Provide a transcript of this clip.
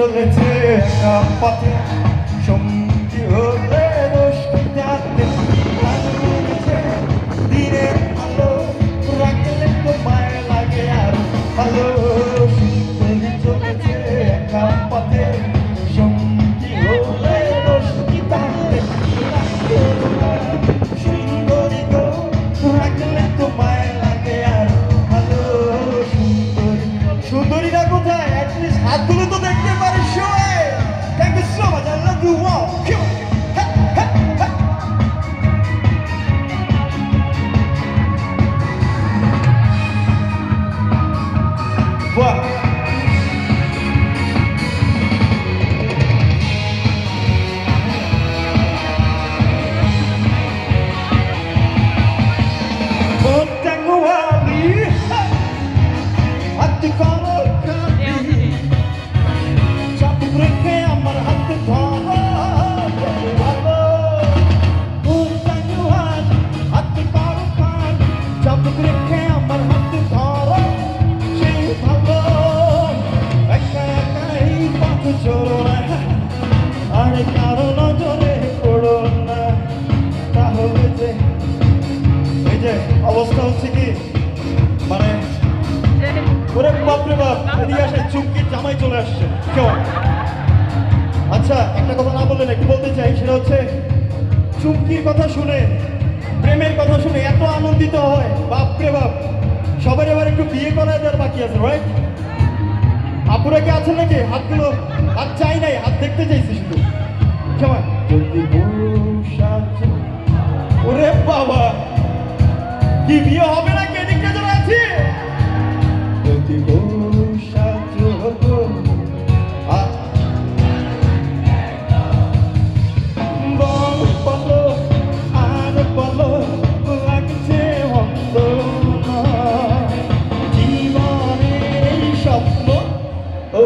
চলেছে একা পথে সঙ্গী হলে দোষ যাতে দিনের আলো রাখলে তো মায়া লাগে আর ভালো সুন্দরী চলেছে একা পথে সঙ্গী হলে দোষ যাতে সুন্দরী গো রাখলে তো মায়া লাগে আর ভালো সুন্দরী সুন্দরীরা কোথায় অ্যাটলিস্ট হাতগুলো তো দেখতে পারিস সবাই thank you so much I love you wow বাহ অবস্থা হচ্ছে কি মানে ওরে বাপরে বাপ এদিকে আসে চুমকির জামাই চলে আসছে কেউ আচ্ছা একটা কথা না বললেন একটু বলতে চাই সেটা হচ্ছে চুমকির কথা শুনে প্রেমের কথা শুনে এত আনন্দিত হয় বাপরে বাপ সবার এবার একটু বিয়ে করা দেওয়ার বাকি আছে রাইট আপুরা কি আছেন নাকি হাতগুলো হাত চাই নাই হাত দেখতে চাইছি শুধু কেমন ওরে বাবা কি বিয়ে হবে না কে দিকটা যারা আছে জীবনের স্বপ্ন ও